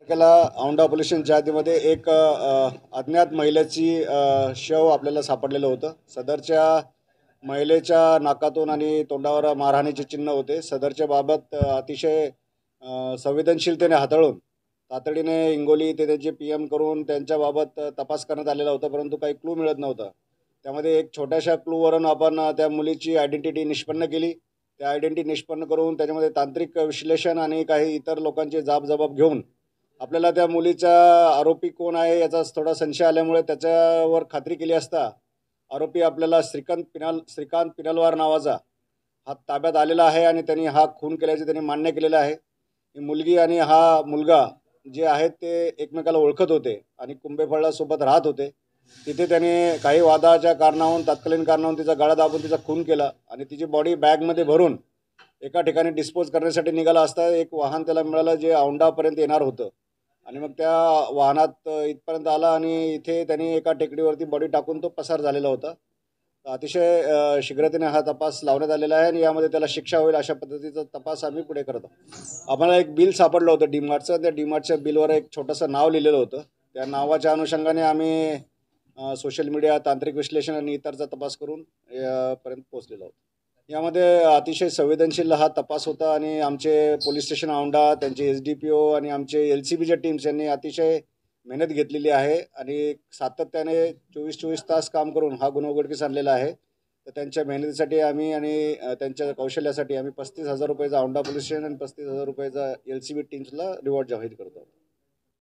तारखेला औंढा पोलीस स्टेशनच्या हद्दीमध्ये एक अज्ञात महिलेची शव आपल्याला सापडलेलं होतं. सदरच्या महिलेच्या नाकातून आणि तोंडावर मारहाणीचे चिन्ह होते. सदरच्या बाबत अतिशय संवेदनशीलतेने हाताळून तातडीने हिंगोली येथे त्यांचे PM करून त्यांच्याबाबत तपास करण्यात आलेला होता, परंतु काही क्लू मिळत नव्हता. त्यामध्ये एक छोट्याशा क्लूवरून आपण त्या मुलीची आयडेंटिटी निष्पन्न केली. त्या आयडेंटिटी निष्पन्न करून त्याच्यामध्ये तांत्रिक विश्लेषण आणि काही इतर लोकांचे जाब घेऊन आपल्याला त्या मुलीचा आरोपी कोण आहे याचा थोडा संशय आल्यामुळे त्याच्यावर खात्री केली असता आरोपी आपल्याला श्रीकांत पिनलवार नावाचा हा ताब्यात आलेला आहे आणि त्यांनी हा खून केल्याचे त्यांनी मान्य केलेलं आहे. ही मुलगी आणि हा मुलगा जे आहेत ते एकमेकाला ओळखत होते आणि कुंभेफळला सोबत राहत होते. तिथे त्याने काही वादाच्या कारणावरून तत्कालीन कारणावरून तिचा गळा दाबून तिचा खून केला आणि तिची बॉडी बॅगमध्ये भरून एका ठिकाणी डिस्पोज करण्यासाठी निघाला असता एक वाहन त्याला मिळालं जे औंढापर्यंत येणार होतं आणि मग त्या वाहनात इथपर्यंत आला आणि इथे त्यांनी एका टेकडीवरती बॉडी टाकून तो पसार झालेला होता. अतिशय शीघ्रतेने हा तपास लावण्यात आलेला आहे आणि यामध्ये त्याला शिक्षा होईल अशा पद्धतीचा तपास आम्ही पुढे करत आहोत. आम्हाला एक बिल सापडलं होतं डीमार्टचं. त्या डीमार्टच्या बिलवर एक छोटंसं नाव लिहिलेलं होतं. त्या नावाच्या अनुषंगाने आम्ही सोशल मीडिया, तांत्रिक विश्लेषण आणि इतरचा तपास करून यापर्यंत पोहोचलेलो आहोत. यामध्ये अतिशय संवेदनशील हा तपास होता आणि आमचे पोलीस स्टेशन औंढा, त्यांचे SDPO आणि आमचे LCBच्या टीम्स यांनी अतिशय मेहनत घेतलेली आहे आणि सातत्याने 24-24 तास काम करून हा गुन्हा उघडकीस आणलेला आहे. तर त्यांच्या मेहनतीसाठी आम्ही आणि त्यांच्या कौशल्यासाठी आम्ही ₹35,000 औंढा पोलीस स्टेशन आणि ₹35,000 LCB टीम्सला रिवॉर्ड जाहीर करतो.